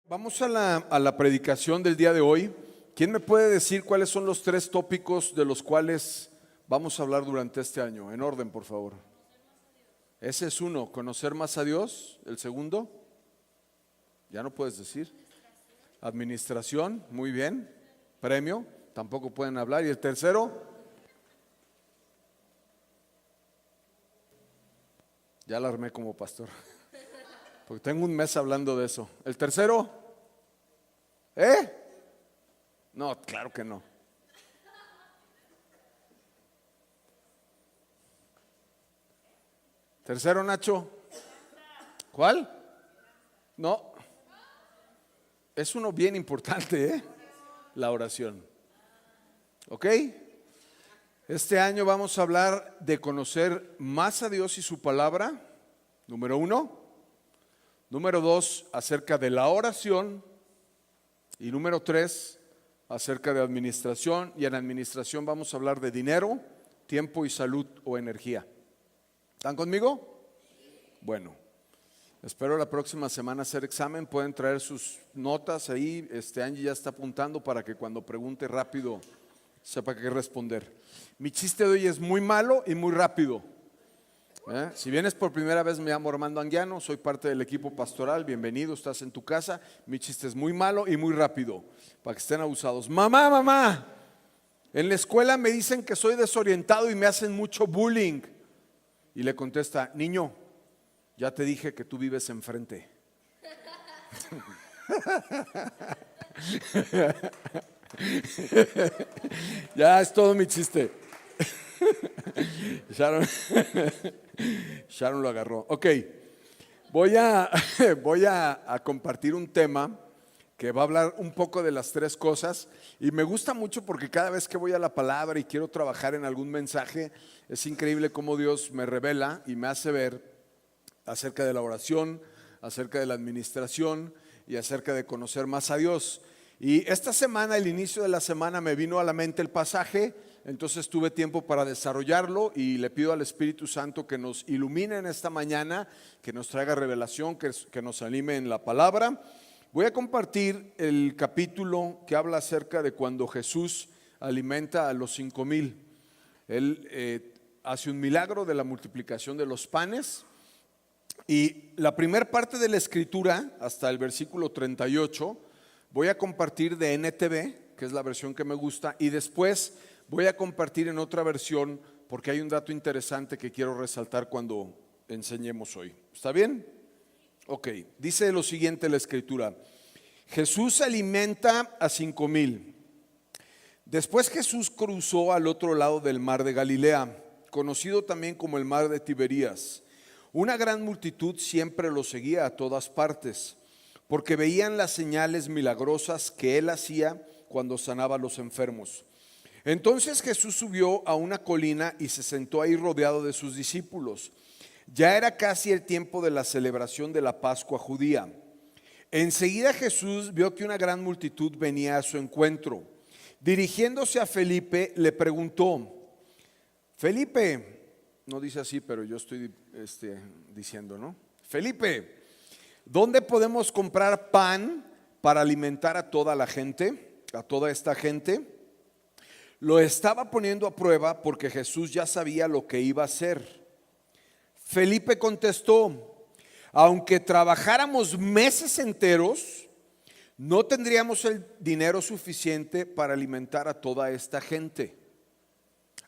Vamos a la predicación del día de hoy. ¿Quién me puede decir cuáles son los 3 tópicos de los cuales vamos a hablar durante este año? En orden, por favor. Ese es uno, conocer más a Dios. El segundo, ya no puedes decir. Administración, muy bien. Premio, tampoco pueden hablar. Y el tercero, ya la armé como pastor, porque tengo un mes hablando de eso. El tercero, no, claro que no. Tercero, Nacho. ¿Cuál? No. Es uno bien importante, la oración. ¿Ok? Este año vamos a hablar de conocer más a Dios y su palabra, número 1. Número 2, acerca de la oración. Y número 3, acerca de administración. Y en administración vamos a hablar de dinero, tiempo y salud o energía. ¿Están conmigo? Bueno, espero la próxima semana hacer examen. Pueden traer sus notas ahí. Angie ya está apuntando para que cuando pregunte rápido sepa qué responder. Mi chiste de hoy es muy malo y muy rápido. Si vienes por primera vez, me llamo Armando Anguiano, soy parte del equipo pastoral. Bienvenido, estás en tu casa. Mi chiste es muy malo y muy rápido, para que estén abusados. Mamá, en la escuela me dicen que soy desorientado y me hacen mucho bullying. Y le contesta: niño, ya te dije que tú vives enfrente. Ya es todo mi chiste. Sharon lo agarró. Ok, voy a compartir un tema que va a hablar un poco de las 3 cosas. Y me gusta mucho porque cada vez que voy a la palabra y quiero trabajar en algún mensaje, es increíble cómo Dios me revela y me hace ver acerca de la oración, acerca de la administración y acerca de conocer más a Dios. Y esta semana, el inicio de la semana, me vino a la mente el pasaje. Entonces tuve tiempo para desarrollarlo y le pido al Espíritu Santo que nos ilumine en esta mañana, que nos traiga revelación, que nos anime en la palabra. Voy a compartir el capítulo que habla acerca de cuando Jesús alimenta a los 5,000. Él hace un milagro de la multiplicación de los panes. Y la primera parte de la escritura, hasta el versículo 38, voy a compartir de NTV, que es la versión que me gusta, y después voy a compartir en otra versión porque hay un dato interesante que quiero resaltar cuando enseñemos hoy. ¿Está bien? Ok, dice lo siguiente la escritura: Jesús alimenta a 5,000. Después Jesús cruzó al otro lado del mar de Galilea, conocido también como el mar de Tiberías. Una gran multitud siempre lo seguía a todas partes, porque veían las señales milagrosas que él hacía cuando sanaba a los enfermos. Entonces Jesús subió a una colina y se sentó ahí rodeado de sus discípulos. Ya era casi el tiempo de la celebración de la Pascua judía. Enseguida Jesús vio que una gran multitud venía a su encuentro. Dirigiéndose a Felipe, le preguntó: Felipe, no dice así, pero yo estoy diciendo, ¿no? Felipe, ¿dónde podemos comprar pan para alimentar a toda la gente, a toda esta gente? Lo estaba poniendo a prueba porque Jesús ya sabía lo que iba a hacer. Felipe contestó: aunque trabajáramos meses enteros, no tendríamos el dinero suficiente para alimentar a toda esta gente.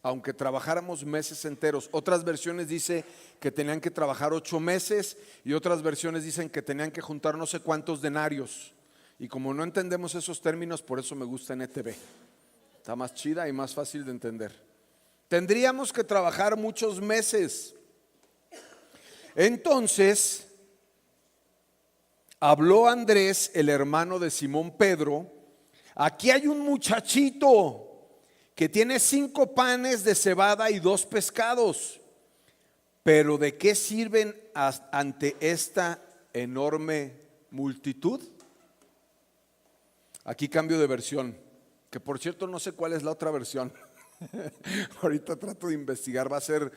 Aunque trabajáramos meses enteros. Otras versiones dicen que tenían que trabajar 8 meses y otras versiones dicen que tenían que juntar no sé cuántos denarios. Y como no entendemos esos términos, por eso me gusta NTV. Está más chida y más fácil de entender. Tendríamos que trabajar muchos meses. Entonces habló Andrés, el hermano de Simón Pedro: aquí hay un muchachito que tiene 5 panes de cebada y 2 pescados. Pero ¿de qué sirven ante esta enorme multitud? Aquí cambio de versión. Que por cierto no sé cuál es la otra versión. Ahorita trato de investigar. Va a ser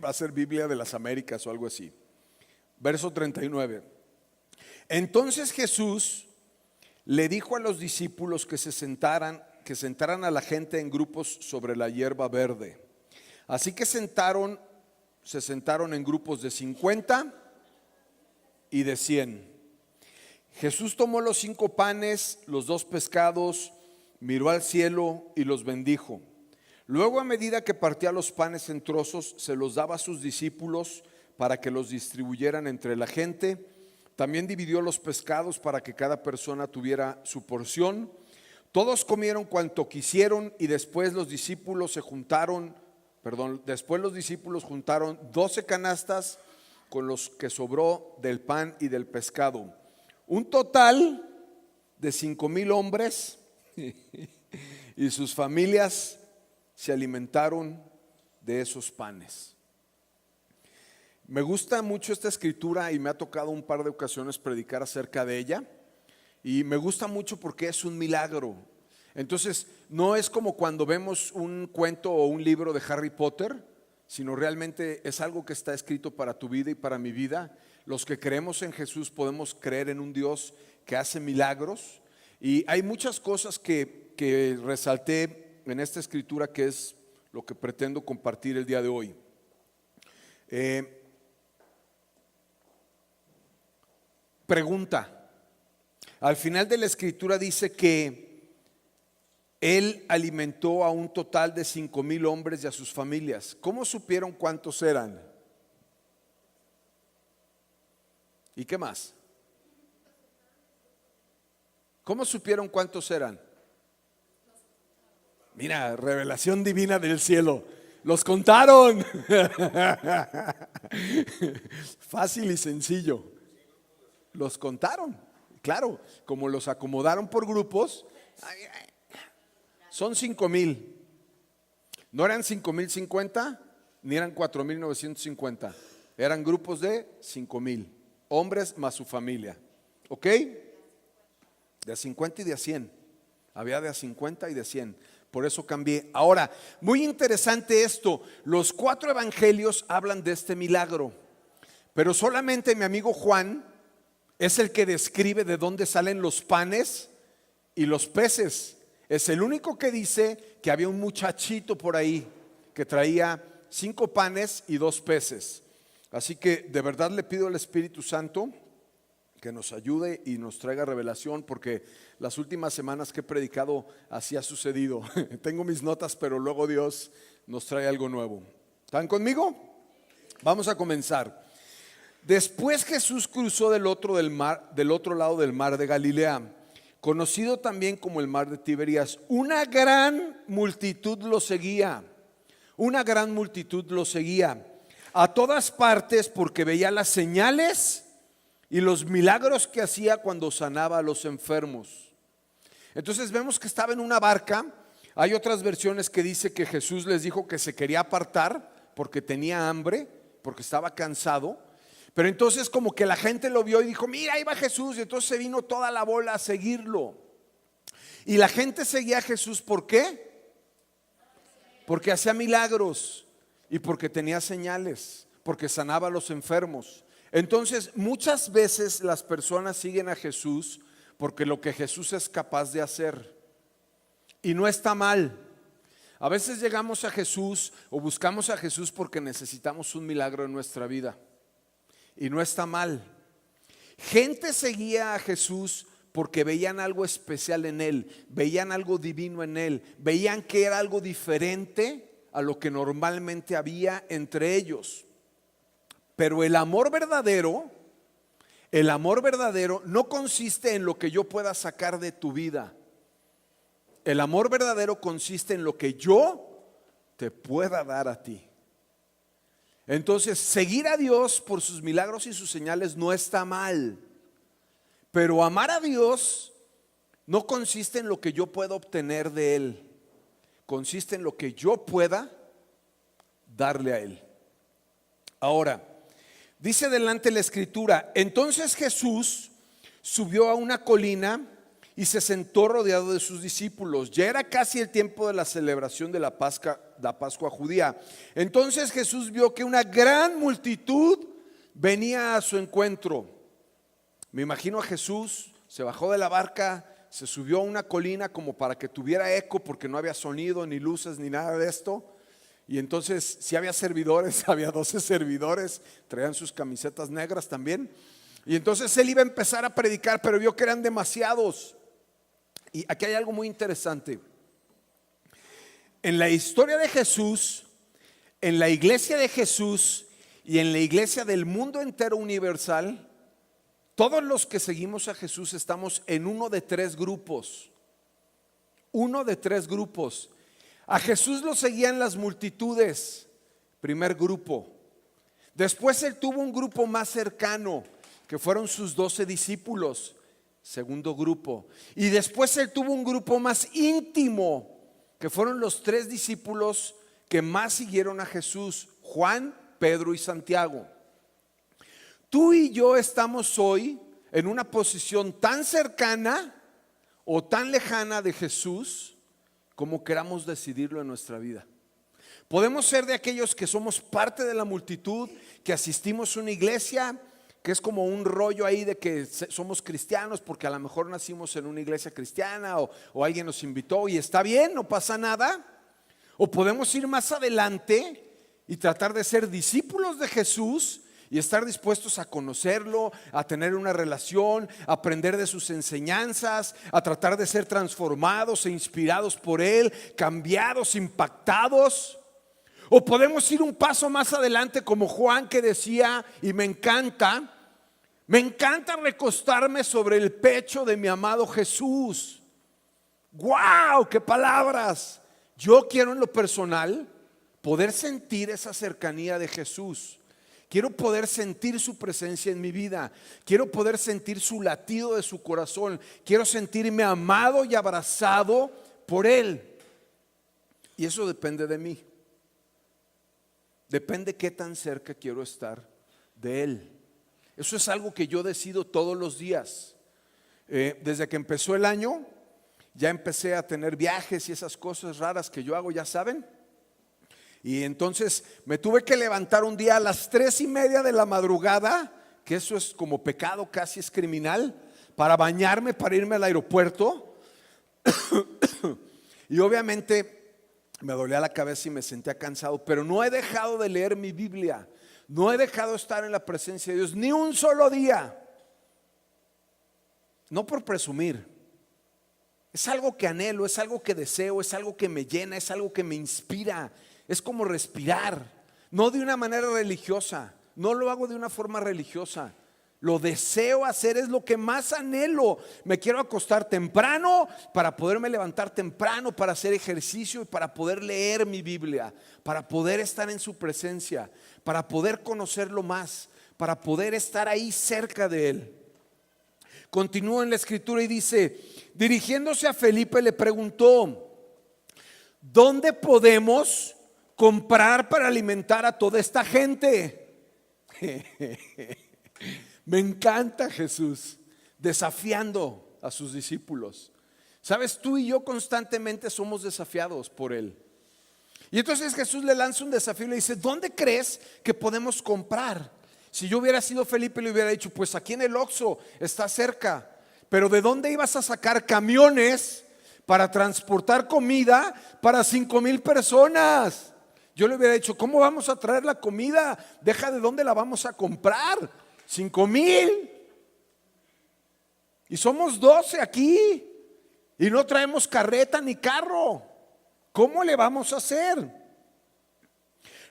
va a ser Biblia de las Américas o algo así. Verso 39. Entonces Jesús le dijo a los discípulos que sentaran a la gente en grupos sobre la hierba verde. Así que se sentaron en grupos de 50 y de 100. Jesús tomó los 5 panes, los 2 pescados, miró al cielo y los bendijo. Luego, a medida que partía los panes en trozos, se los daba a sus discípulos para que los distribuyeran entre la gente. También dividió los pescados para que cada persona tuviera su porción. Todos comieron cuanto quisieron y después los discípulos juntaron 12 canastas con los que sobró del pan y del pescado. Un total de 5,000 hombres y sus familias se alimentaron de esos panes. Me gusta mucho esta escritura y me ha tocado un par de ocasiones predicar acerca de ella. Y me gusta mucho porque es un milagro. Entonces, no es como cuando vemos un cuento o un libro de Harry Potter, sino realmente es algo que está escrito para tu vida y para mi vida. Los que creemos en Jesús podemos creer en un Dios que hace milagros. Y hay muchas cosas que resalté en esta escritura, que es lo que pretendo compartir el día de hoy. Pregunta. Al final de la escritura dice que Él alimentó a un total de 5,000 hombres y a sus familias. ¿Cómo supieron cuántos eran? ¿Y qué más? ¿Cómo supieron cuántos eran? Mira, revelación divina del cielo. Los contaron. Fácil y sencillo. Los contaron. Claro, como los acomodaron por grupos, son 5,000. No eran 5,050 ni eran 4,950. Eran grupos de 5,000 hombres más su familia. ¿Ok? De a 50 y de a 100. Había de a 50 y de 100. Por eso cambié. Ahora, muy interesante esto. Los 4 evangelios hablan de este milagro, pero solamente mi amigo Juan es el que describe de dónde salen los panes y los peces. Es el único que dice que había un muchachito por ahí que traía 5 panes y 2 peces. Así que de verdad le pido al Espíritu Santo que nos ayude y nos traiga revelación, porque las últimas semanas que he predicado así ha sucedido. Tengo mis notas, pero luego Dios nos trae algo nuevo. ¿Están conmigo? Vamos a comenzar. Después Jesús cruzó del otro lado del mar de Galilea, conocido también como el mar de Tiberías. Una gran multitud lo seguía. Una gran multitud lo seguía a todas partes, porque veía las señales y los milagros que hacía cuando sanaba a los enfermos. Entonces vemos que estaba en una barca. Hay otras versiones que dice que Jesús les dijo que se quería apartar porque tenía hambre, porque estaba cansado. Pero entonces como que la gente lo vio y dijo: mira, ahí va Jesús. Y entonces se vino toda la bola a seguirlo. Y la gente seguía a Jesús, ¿por qué? Porque hacía milagros y porque tenía señales, porque sanaba a los enfermos. Entonces muchas veces las personas siguen a Jesús porque lo que Jesús es capaz de hacer. Y no está mal. A veces llegamos a Jesús o buscamos a Jesús porque necesitamos un milagro en nuestra vida. Y no está mal. Gente seguía a Jesús porque veían algo especial en Él, veían algo divino en Él, veían que era algo diferente a lo que normalmente había entre ellos. Pero el amor verdadero no consiste en lo que yo pueda sacar de tu vida. El amor verdadero consiste en lo que yo te pueda dar a ti. Entonces, seguir a Dios por sus milagros y sus señales no está mal. Pero amar a Dios no consiste en lo que yo pueda obtener de Él. Consiste en lo que yo pueda darle a Él. Ahora, dice adelante la escritura: entonces Jesús subió a una colina y se sentó rodeado de sus discípulos. Ya era casi el tiempo de la celebración de la Pascua judía. Entonces Jesús vio que una gran multitud venía a su encuentro. Me imagino a Jesús, se bajó de la barca, se subió a una colina como para que tuviera eco porque no había sonido, ni luces, ni nada de esto. Y entonces si había servidores, había 12 servidores, traían sus camisetas negras también. Y entonces él iba a empezar a predicar, pero vio que eran demasiados. Y aquí hay algo muy interesante. En la historia de Jesús, en la iglesia de Jesús y en la iglesia del mundo entero universal, todos los que seguimos a Jesús estamos en uno de tres grupos. Uno de tres grupos. A Jesús lo seguían las multitudes, primer grupo. Después él tuvo un grupo más cercano, que fueron sus 12 discípulos, segundo grupo. Y después él tuvo un grupo más íntimo, que fueron los 3 discípulos que más siguieron a Jesús, Juan, Pedro y Santiago. Tú y yo estamos hoy en una posición tan cercana o tan lejana de Jesús como queramos decidirlo en nuestra vida. Podemos ser de aquellos que somos parte de la multitud, que asistimos a una iglesia, que es como un rollo ahí de que somos cristianos porque a lo mejor nacimos en una iglesia cristiana o alguien nos invitó y está bien, no pasa nada. O podemos ir más adelante y tratar de ser discípulos de Jesús y estar dispuestos a conocerlo, a tener una relación, a aprender de sus enseñanzas, a tratar de ser transformados e inspirados por él, cambiados, impactados. O podemos ir un paso más adelante como Juan, que decía, y me encanta recostarme sobre el pecho de mi amado Jesús. ¡Wow! ¡Qué palabras! Yo quiero en lo personal poder sentir esa cercanía de Jesús. Quiero poder sentir su presencia en mi vida. Quiero poder sentir su latido de su corazón. Quiero sentirme amado y abrazado por él. Y eso depende de mí. Depende qué tan cerca quiero estar de él. Eso es algo que yo decido todos los días. Desde que empezó el año, ya empecé a tener viajes y esas cosas raras que yo hago, ya saben. Y entonces me tuve que levantar un día a las 3:30 de la madrugada, que eso es como pecado, casi es criminal, para bañarme, para irme al aeropuerto. Y obviamente me dolía la cabeza y me sentía cansado, pero no he dejado de leer mi Biblia. No he dejado de estar en la presencia de Dios ni un solo día. No por presumir. Es algo que anhelo, es algo que deseo, es algo que me llena, es algo que me inspira. Es como respirar, no de una manera religiosa, no lo hago de una forma religiosa. Lo deseo hacer, es lo que más anhelo. Me quiero acostar temprano para poderme levantar temprano, para hacer ejercicio y para poder leer mi Biblia, para poder estar en su presencia, para poder conocerlo más, para poder estar ahí cerca de él. Continúa en la escritura y dice, dirigiéndose a Felipe le preguntó, ¿dónde podemos comprar para alimentar a toda esta gente? Me encanta Jesús desafiando a sus discípulos. Sabes, tú y yo constantemente somos desafiados por él. Y entonces Jesús le lanza un desafío y le dice, ¿dónde crees que podemos comprar? Si yo hubiera sido Felipe, le hubiera dicho, pues aquí en el Oxxo, está cerca. Pero ¿de dónde ibas a sacar camiones para transportar comida para 5,000 personas? Yo le hubiera dicho, ¿cómo vamos a traer la comida? Deja de dónde la vamos a comprar. 5,000. Y somos 12 aquí. Y no traemos carreta ni carro. ¿Cómo le vamos a hacer?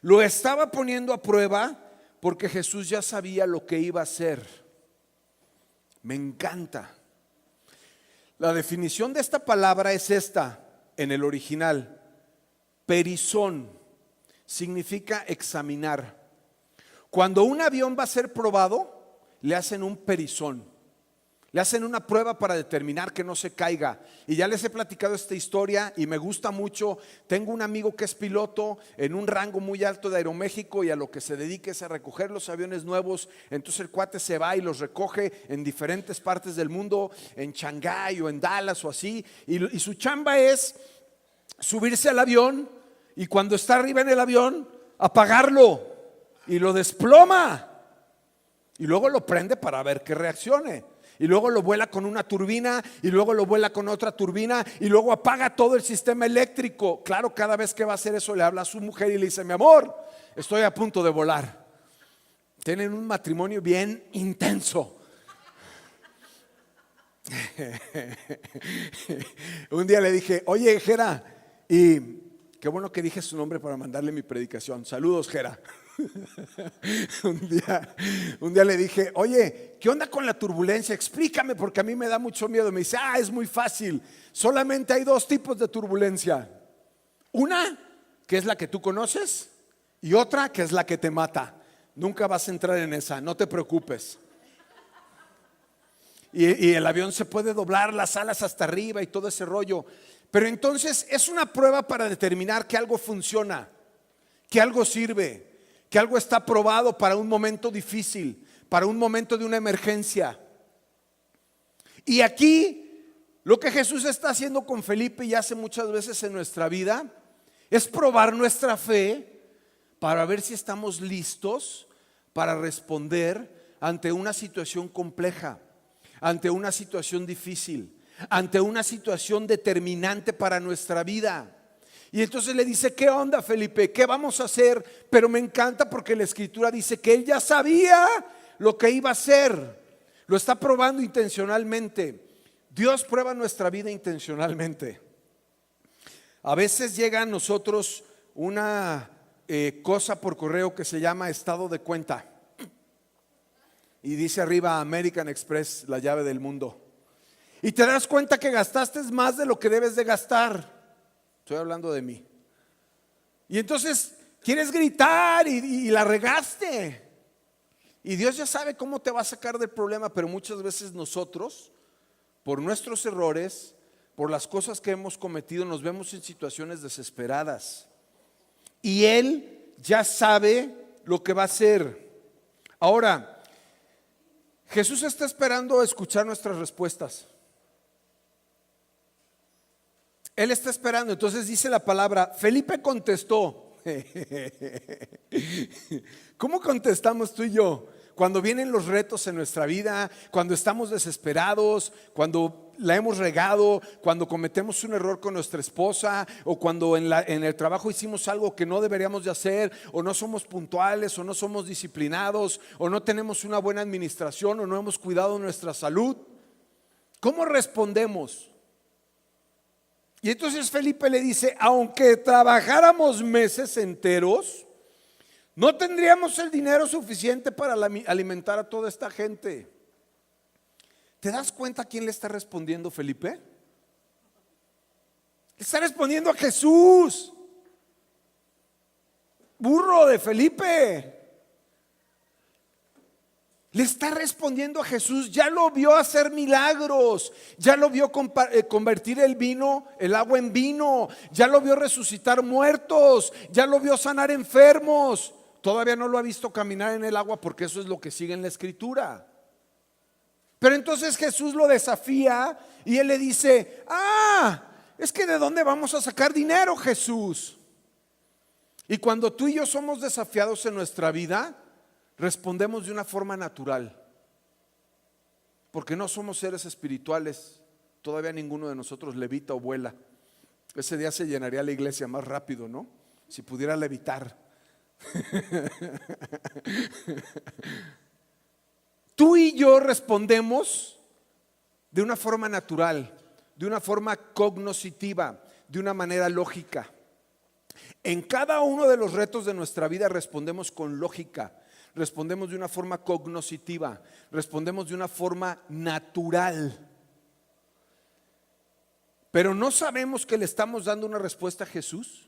Lo estaba poniendo a prueba porque Jesús ya sabía lo que iba a hacer. Me encanta. La definición de esta palabra es esta en el original. Perizón. Significa examinar. Cuando un avión va a ser probado, le hacen un perizón. Le hacen una prueba para determinar que no se caiga. Y ya les he platicado esta historia y me gusta mucho. Tengo un amigo que es piloto en un rango muy alto de Aeroméxico y a lo que se dedica es a recoger los aviones nuevos. Entonces el cuate se va y los recoge en diferentes partes del mundo, en Shanghái o en Dallas o así. Y su chamba es subirse al avión y cuando está arriba en el avión, apagarlo y lo desploma. Y luego lo prende para ver que reaccione. Y luego lo vuela con una turbina, y luego lo vuela con otra turbina, y luego apaga todo el sistema eléctrico. Claro, cada vez que va a hacer eso le habla a su mujer y le dice: mi amor, estoy a punto de volar. Tienen un matrimonio bien intenso. Un día le dije: oye, Gera, y qué bueno que dije su nombre para mandarle mi predicación. Saludos, Gera. Un día le dije: oye, ¿qué onda con la turbulencia? Explícame, porque a mí me da mucho miedo. Me dice: es muy fácil. Solamente hay dos tipos de turbulencia. Una, que es la que tú conoces, y otra, que es la que te mata. Nunca vas a entrar en esa, no te preocupes. Y el avión se puede doblar, las alas hasta arriba y todo ese rollo. Pero entonces es una prueba para determinar que algo funciona, que algo sirve, que algo está probado para un momento difícil, para un momento de una emergencia. Y aquí lo que Jesús está haciendo con Felipe y hace muchas veces en nuestra vida es probar nuestra fe para ver si estamos listos para responder ante una situación compleja, ante una situación difícil, ante una situación determinante para nuestra vida. Y entonces le dice: ¿qué onda, Felipe? ¿Qué vamos a hacer? Pero me encanta porque la escritura dice que él ya sabía lo que iba a hacer. Lo está probando intencionalmente. Dios prueba nuestra vida intencionalmente. A veces llega a nosotros una cosa por correo que se llama estado de cuenta. Y dice arriba: American Express, la llave del mundo. Y te das cuenta que gastaste más de lo que debes de gastar. Estoy hablando de mí. Y entonces quieres gritar y la regaste. Y Dios ya sabe cómo te va a sacar del problema, pero muchas veces nosotros, por nuestros errores, por las cosas que hemos cometido, nos vemos en situaciones desesperadas. Y Él ya sabe lo que va a hacer. Ahora, Jesús está esperando a escuchar nuestras respuestas. Él está esperando. Entonces dice la palabra: Felipe contestó. ¿Cómo contestamos tú y yo? Cuando vienen los retos en nuestra vida, cuando estamos desesperados, cuando la hemos regado, cuando cometemos un error con nuestra esposa, o cuando en el trabajo hicimos algo que no deberíamos de hacer, o no somos puntuales, o no somos disciplinados, o no tenemos una buena administración, o no hemos cuidado nuestra salud. ¿Cómo respondemos? Y entonces Felipe le dice: aunque trabajáramos meses enteros, no tendríamos el dinero suficiente para alimentar a toda esta gente. ¿Te das cuenta a quién le está respondiendo Felipe? Le está respondiendo a Jesús. Burro de Felipe. Le está respondiendo a Jesús. Ya lo vio hacer milagros, ya lo vio convertir el agua en vino, ya lo vio resucitar muertos, ya lo vio sanar enfermos. Todavía no lo ha visto caminar en el agua, porque eso es lo que sigue en la escritura. Pero entonces Jesús lo desafía y él le dice: es que ¿de dónde vamos a sacar dinero, Jesús? Y cuando tú y yo somos desafiados en nuestra vida, respondemos de una forma natural, porque no somos seres espirituales. Todavía ninguno de nosotros levita o vuela. Ese día se llenaría la iglesia más rápido, ¿no? Si pudiera levitar. Tú y yo respondemos de una forma natural, de una forma cognoscitiva, de una manera lógica. En cada uno de los retos de nuestra vida respondemos con lógica, respondemos de una forma cognoscitiva, respondemos de una forma natural. Pero no sabemos que le estamos dando una respuesta a Jesús,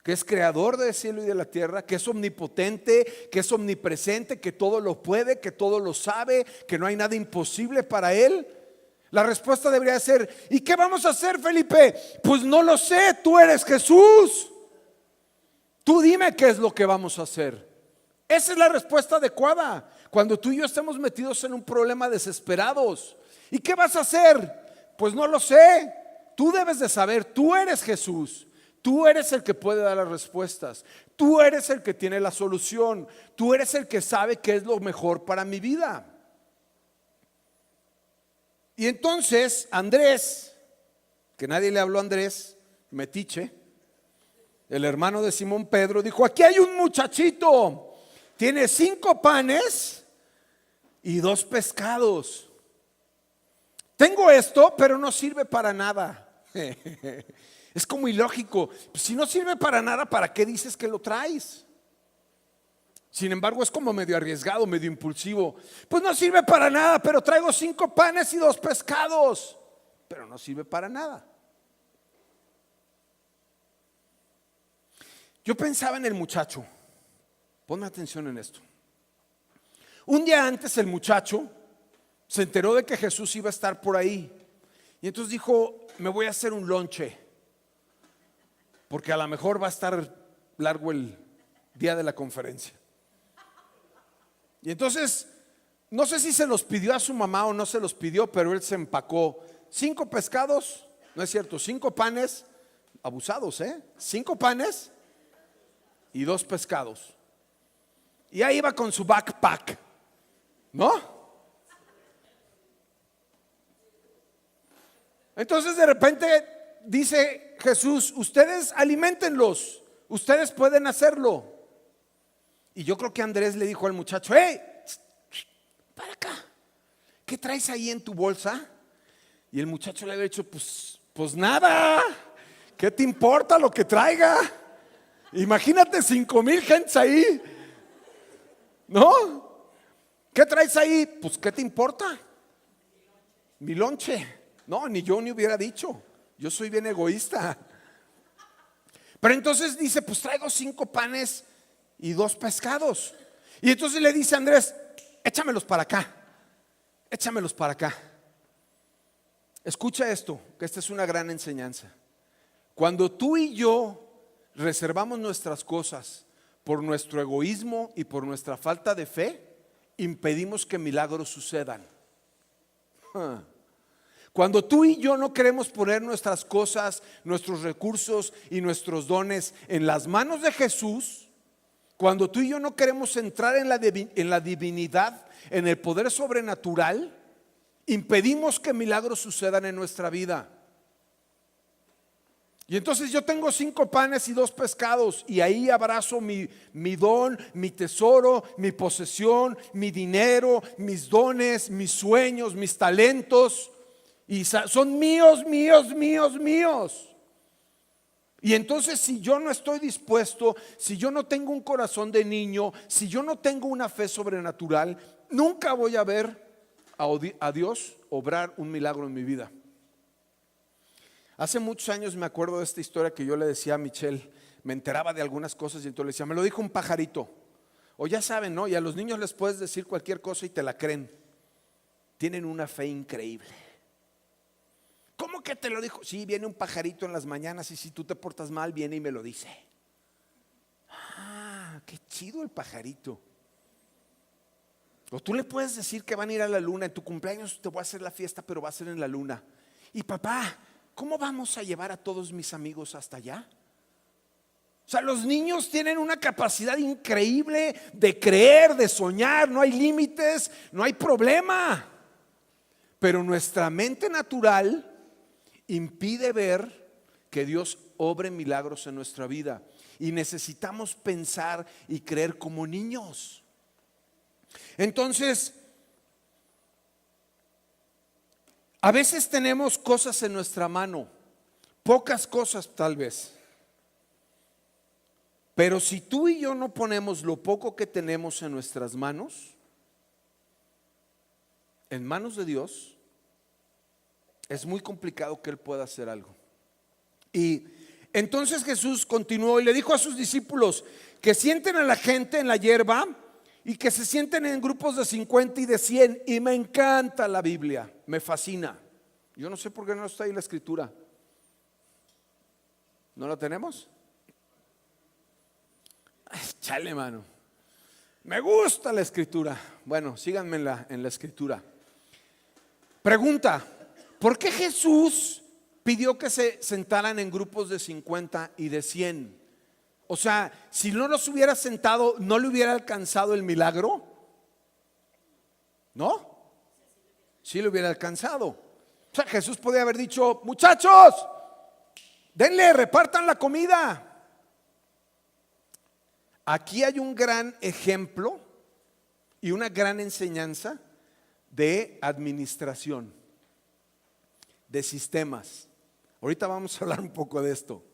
que es creador del cielo y de la tierra, que es omnipotente, que es omnipresente, que todo lo puede, que todo lo sabe, que no hay nada imposible para Él. La respuesta debería ser: ¿y qué vamos a hacer, Felipe? Pues no lo sé, tú eres Jesús. Tú dime qué es lo que vamos a hacer. Esa es la respuesta adecuada cuando tú y yo estemos metidos en un problema, desesperados. ¿Y qué vas a hacer? Pues no lo sé. Tú debes de saber, tú eres Jesús. Tú eres el que puede dar las respuestas. Tú eres el que tiene la solución. Tú eres el que sabe qué es lo mejor para mi vida. Y entonces Andrés, que nadie le habló a Andrés, metiche, el hermano de Simón Pedro, dijo: aquí hay un muchachito, tiene 5 panes y 2 pescados. Tengo esto, pero no sirve para nada. Es como ilógico. Si no sirve para nada, ¿para qué dices que lo traes? Sin embargo, es como medio arriesgado, medio impulsivo. Pues no sirve para nada, pero traigo 5 panes y 2 pescados. Pero no sirve para nada. Yo pensaba en el muchacho. Ponme atención en esto. Un día antes el muchacho se enteró de que Jesús iba a estar por ahí. Y entonces dijo: me voy a hacer un lonche, porque a lo mejor va a estar largo el día de la conferencia. Y entonces, no sé si se los pidió a su mamá o no se los pidió, pero él se empacó 5 pescados, no es cierto, 5 panes, abusados, 5 panes y 2 pescados. Y ahí iba con su backpack, ¿no? Entonces de repente dice Jesús: ustedes aliméntenlos, ustedes pueden hacerlo. Y yo creo que Andrés le dijo al muchacho: hey, para acá, ¿qué traes ahí en tu bolsa? Y el muchacho le había dicho: pues nada, ¿qué te importa lo que traiga? Imagínate 5,000 gentes ahí, ¿no? ¿Qué traes ahí? Pues ¿qué te importa? Mi lonche. No, ni yo ni hubiera dicho. Yo soy bien egoísta. Pero entonces dice: pues traigo 5 panes y 2 pescados. Y entonces le dice a Andrés: échamelos para acá, échamelos para acá. Escucha esto, que esta es una gran enseñanza. Cuando tú y yo reservamos nuestras cosas por nuestro egoísmo y por nuestra falta de fe, impedimos que milagros sucedan. Cuando tú y yo no queremos poner nuestras cosas, nuestros recursos y nuestros dones en las manos de Jesús, cuando tú y yo no queremos entrar en la divinidad, en el poder sobrenatural, impedimos que milagros sucedan en nuestra vida. Y entonces yo tengo 5 panes y 2 pescados, y ahí abrazo mi don, mi tesoro, mi posesión, mi dinero, mis dones, mis sueños, mis talentos, y son míos, míos, míos, míos. Y entonces, si yo no estoy dispuesto, si yo no tengo un corazón de niño, si yo no tengo una fe sobrenatural, nunca voy a ver a Dios obrar un milagro en mi vida. Hace muchos años me acuerdo de esta historia que yo le decía a Michelle. Me enteraba de algunas cosas y entonces le decía: me lo dijo un pajarito. O ya saben, ¿no? Y a los niños les puedes decir cualquier cosa y te la creen. Tienen una fe increíble. ¿Cómo que te lo dijo? Sí, viene un pajarito en las mañanas y si tú te portas mal viene y me lo dice. Ah, qué chido el pajarito. O tú le puedes decir que van a ir a la luna. En tu cumpleaños te voy a hacer la fiesta, pero va a ser en la luna. Y papá, ¿cómo vamos a llevar a todos mis amigos hasta allá? O sea, los niños tienen una capacidad increíble de creer, de soñar. No hay límites, no hay problema. Pero nuestra mente natural impide ver que Dios obre milagros en nuestra vida. Y necesitamos pensar y creer como niños. Entonces, a veces tenemos cosas en nuestra mano, pocas cosas tal vez. Pero si tú y yo no ponemos lo poco que tenemos en nuestras manos, en manos de Dios, es muy complicado que Él pueda hacer algo. Y entonces Jesús continuó y le dijo a sus discípulos que sienten a la gente en la hierba y que se sienten en grupos de 50 y de 100. Y me encanta la Biblia, me fascina. Yo no sé por qué no está ahí la escritura. ¿No la tenemos? Ay, chale, mano. Me gusta la escritura. Bueno, síganme en la escritura. Pregunta: ¿por qué Jesús pidió que se sentaran en grupos de 50 y de 100. O sea, si no los hubiera sentado, ¿no le hubiera alcanzado el milagro? ¿No? Sí le hubiera alcanzado. O sea, Jesús podía haber dicho: muchachos, denle, repartan la comida. Aquí hay un gran ejemplo y una gran enseñanza de administración, de sistemas. Ahorita vamos a hablar un poco de esto.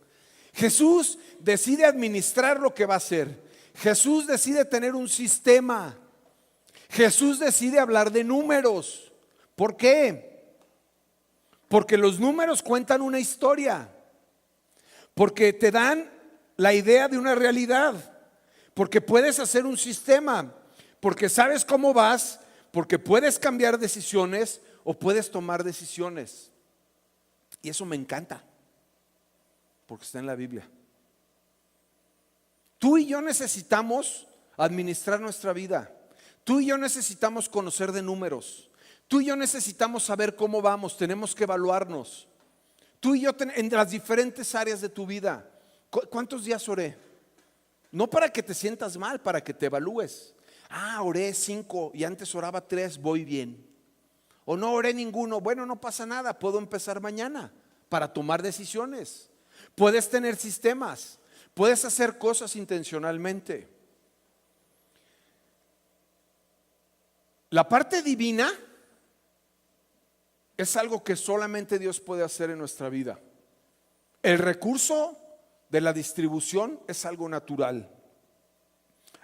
Jesús decide administrar lo que va a hacer. Jesús decide tener un sistema. Jesús decide hablar de números. ¿Por qué? Porque los números cuentan una historia. Porque te dan la idea de una realidad. Porque puedes hacer un sistema. Porque sabes cómo vas. Porque puedes cambiar decisiones o puedes tomar decisiones. Y eso me encanta, porque está en la Biblia. Tú y yo necesitamos administrar nuestra vida. Tú y yo necesitamos conocer de números. Tú y yo necesitamos saber cómo vamos. Tenemos que evaluarnos. Tú y yo en las diferentes áreas de tu vida. ¿Cuántos días oré? No para que te sientas mal, para que te evalúes. Oré 5 y antes oraba 3, voy bien. O no oré ninguno, bueno, no pasa nada, puedo empezar mañana para tomar decisiones. Puedes tener sistemas, puedes hacer cosas intencionalmente. La parte divina es algo que solamente Dios puede hacer en nuestra vida. El recurso de la distribución es algo natural.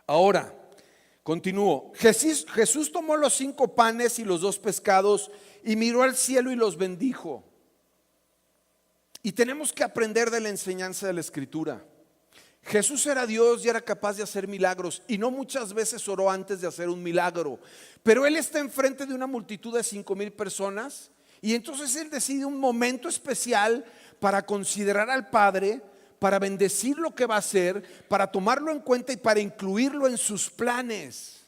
Ahora, continúo. Jesús tomó los 5 panes y los 2 pescados y miró al cielo y los bendijo. Y tenemos que aprender de la enseñanza de la Escritura. Jesús era Dios y era capaz de hacer milagros, y no muchas veces oró antes de hacer un milagro. Pero Él está enfrente de una multitud de 5,000 personas, y entonces Él decide un momento especial para considerar al Padre, para bendecir lo que va a hacer, para tomarlo en cuenta y para incluirlo en sus planes.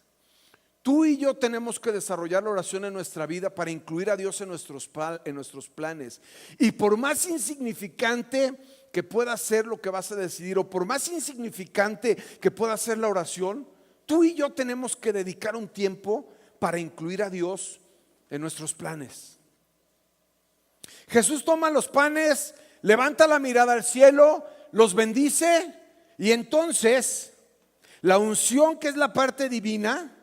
Tú y yo tenemos que desarrollar la oración en nuestra vida para incluir a Dios en nuestros planes. Y por más insignificante que pueda ser lo que vas a decidir, o por más insignificante que pueda ser la oración, tú y yo tenemos que dedicar un tiempo para incluir a Dios en nuestros planes. Jesús toma los panes, levanta la mirada al cielo, los bendice, y entonces la unción, que es la parte divina,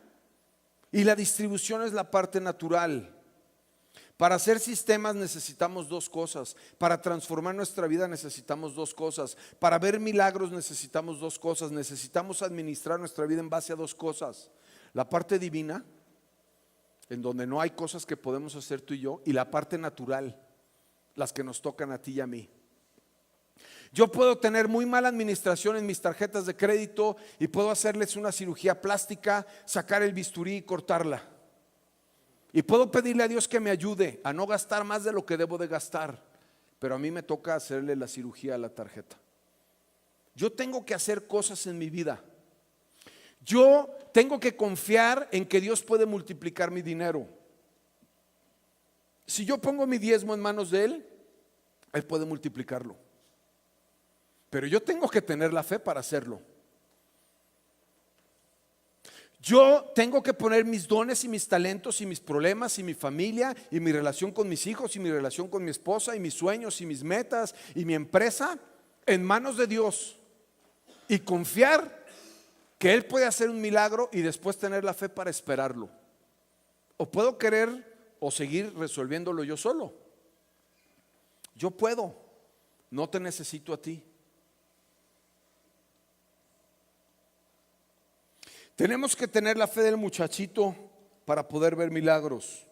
y la distribución es la parte natural. Para hacer sistemas necesitamos 2 cosas. Para transformar nuestra vida necesitamos 2 cosas. Para ver milagros necesitamos 2 cosas. Necesitamos administrar nuestra vida en base a 2 cosas. La parte divina, en donde no hay cosas que podemos hacer tú y yo, y la parte natural, las que nos tocan a ti y a mí. Yo puedo tener muy mala administración en mis tarjetas de crédito y puedo hacerles una cirugía plástica, sacar el bisturí y cortarla. Y puedo pedirle a Dios que me ayude a no gastar más de lo que debo de gastar, pero a mí me toca hacerle la cirugía a la tarjeta. Yo tengo que hacer cosas en mi vida. Yo tengo que confiar en que Dios puede multiplicar mi dinero. Si yo pongo mi diezmo en manos de Él, Él puede multiplicarlo. Pero yo tengo que tener la fe para hacerlo. Yo tengo que poner mis dones y mis talentos y mis problemas y mi familia y mi relación con mis hijos y mi relación con mi esposa y mis sueños y mis metas y mi empresa en manos de Dios, y confiar que Él puede hacer un milagro y después tener la fe para esperarlo. O puedo querer o seguir resolviéndolo yo solo. Yo puedo, no te necesito a ti. Tenemos que tener la fe del muchachito para poder ver milagros.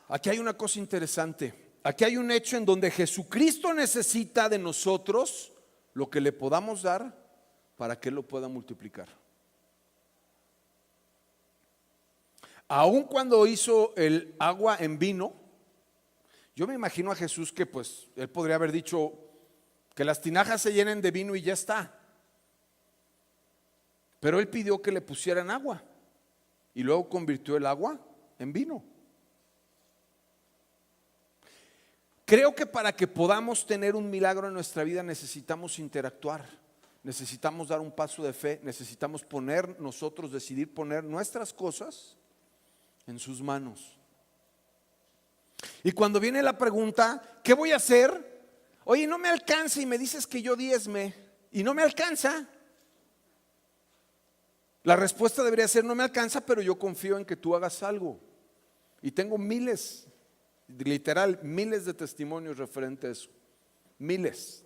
Aquí hay una cosa interesante. Aquí hay un hecho en donde Jesucristo necesita de nosotros lo que le podamos dar para que Él lo pueda multiplicar. Aun cuando hizo el agua en vino, yo me imagino a Jesús que pues Él podría haber dicho que las tinajas se llenen de vino y ya está. Pero Él pidió que le pusieran agua y luego convirtió el agua en vino. Creo que para que podamos tener un milagro en nuestra vida necesitamos interactuar, necesitamos dar un paso de fe, necesitamos decidir poner nuestras cosas en sus manos. Y cuando viene la pregunta, ¿qué voy a hacer? Oye, no me alcanza y me dices que yo diezme y no me alcanza. La respuesta debería ser: no me alcanza, pero yo confío en que tú hagas algo. Y tengo miles, literal, miles de testimonios referentes a eso. Miles.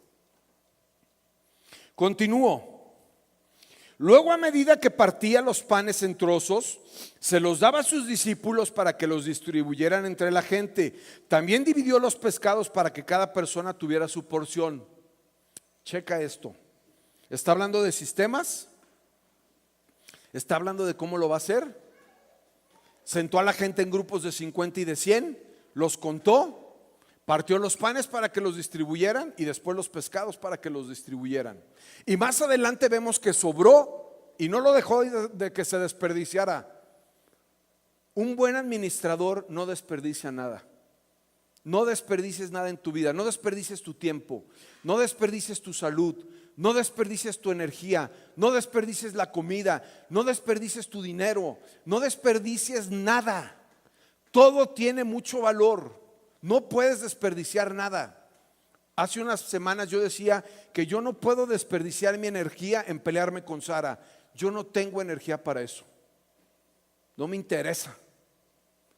Continúo. Luego, a medida que partía los panes en trozos, se los daba a sus discípulos para que los distribuyeran entre la gente. También dividió los pescados para que cada persona tuviera su porción. Checa esto. ¿Está hablando de sistemas? ¿Está hablando de cómo lo va a hacer? Sentó a la gente en grupos de 50 y de 100, los contó, partió los panes para que los distribuyeran y después los pescados para que los distribuyeran. Y más adelante vemos que sobró y no lo dejó de que se desperdiciara. Un buen administrador no desperdicia nada. No desperdicies nada en tu vida, no desperdicies tu tiempo, no desperdicies tu salud, no desperdicies tu energía, no desperdicies la comida, no desperdicies tu dinero, no desperdicies nada. Todo tiene mucho valor, no puedes desperdiciar nada. Hace unas semanas yo decía que yo no puedo desperdiciar mi energía en pelearme con Sara. Yo no tengo energía para eso, no me interesa.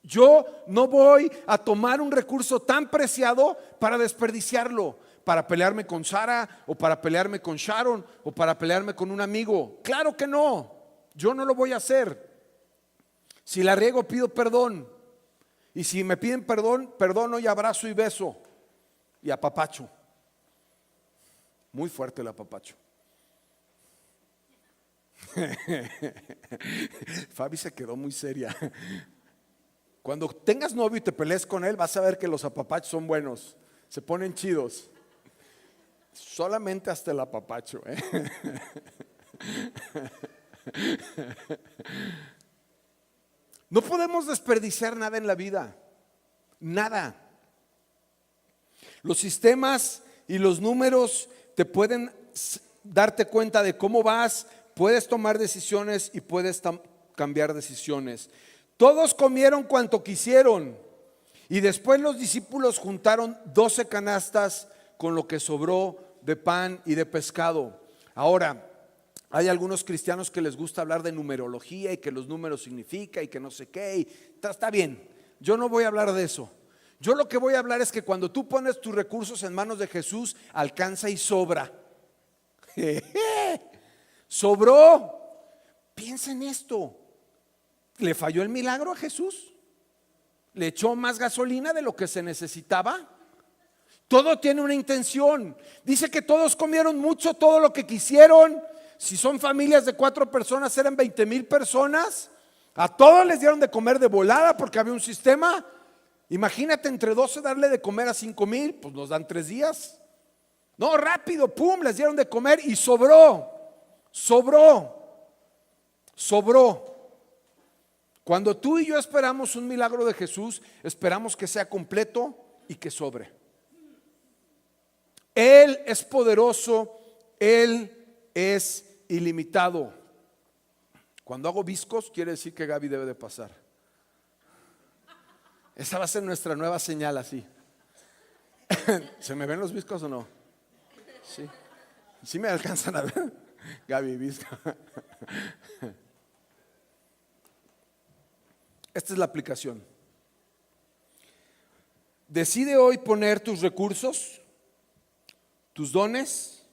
Yo no voy a tomar un recurso tan preciado para desperdiciarlo, para pelearme con Sara o para pelearme con Sharon o para pelearme con un amigo. Claro que no, yo no lo voy a hacer. Si la riego, pido perdón. Y si me piden perdón, perdono y abrazo y beso y apapacho. Muy fuerte el apapacho. Fabi se quedó muy seria. Cuando tengas novio y te pelees con él, vas a ver que los apapachos son buenos, se ponen chidos. Solamente hasta el apapacho, ¿eh? No podemos desperdiciar nada en la vida, nada. Los sistemas y los números te pueden darte cuenta de cómo vas, puedes tomar decisiones y puedes cambiar decisiones. Todos comieron cuanto quisieron y después los discípulos juntaron 12 canastas con lo que sobró de pan y de pescado. Ahora, hay algunos cristianos que les gusta hablar de numerología y que los números significan y que no sé qué. Y está bien, yo no voy a hablar de eso. Yo lo que voy a hablar es que cuando tú pones tus recursos en manos de Jesús, alcanza y sobra. Sobró. Piensa en esto. ¿Le falló el milagro a Jesús? ¿Le echó más gasolina de lo que se necesitaba? Todo tiene una intención. Dice que todos comieron mucho, todo lo que quisieron. Si son familias de 4 personas, eran 20,000 personas. A todos les dieron de comer de volada porque había un sistema. Imagínate entre 12 darle de comer a 5,000, pues nos dan 3 días. No, rápido, pum, les dieron de comer y sobró. Cuando tú y yo esperamos un milagro de Jesús, esperamos que sea completo y que sobre. Él es poderoso, Él es ilimitado. Cuando hago viscos, quiere decir que Gaby debe de pasar. Esa va a ser nuestra nueva señal así. ¿Se me ven los viscos o no? Sí. ¿Sí me alcanzan a ver? Gaby, visco. Esta es la aplicación. Decide hoy poner tus recursos, tus dones,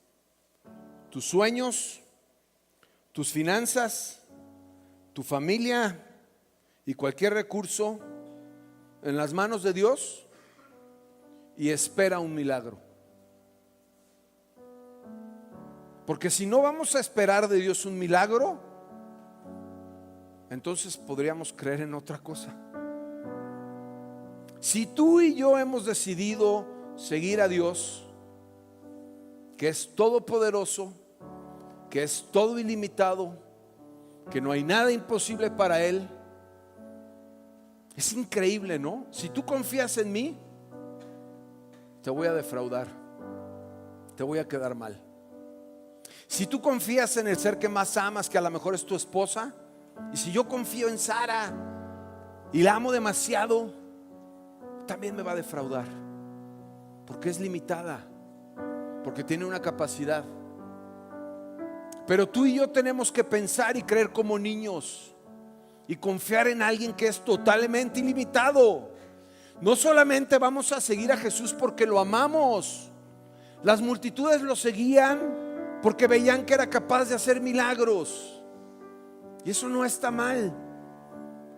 tus sueños, tus finanzas, tu familia y cualquier recurso en las manos de Dios y espera un milagro. Porque si no vamos a esperar de Dios un milagro, entonces podríamos creer en otra cosa. Si tú y yo hemos decidido seguir a Dios, que es todopoderoso, que es todo ilimitado, que no hay nada imposible para Él, Es increíble, ¿no? Si tú confías en mí, te voy a defraudar, te voy a quedar mal. Si tú confías en el ser que más amas, que a lo mejor es tu esposa, y si yo confío en Sara y la amo demasiado, también me va a defraudar, porque es limitada, porque tiene una capacidad. Pero tú y yo tenemos que pensar y creer como niños y confiar en alguien que es totalmente ilimitado. No solamente vamos a seguir a Jesús porque lo amamos. Las multitudes lo seguían porque veían que era capaz de hacer milagros, y eso no está mal.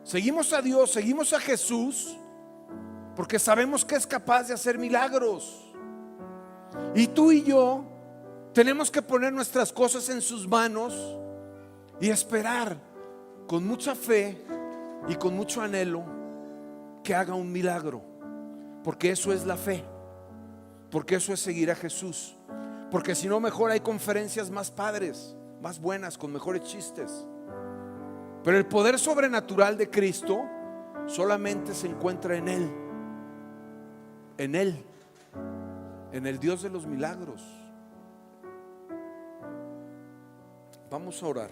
Seguimos a Dios, seguimos a Jesús porque sabemos que es capaz de hacer milagros. Y tú y yo tenemos que poner nuestras cosas en sus manos y esperar con mucha fe y con mucho anhelo que haga un milagro, porque eso es la fe, porque eso es seguir a Jesús. Porque si no, mejor hay conferencias más padres, más buenas, con mejores chistes. Pero el poder sobrenatural de Cristo solamente se encuentra en Él, en Él, en el Dios de los milagros. Vamos a orar.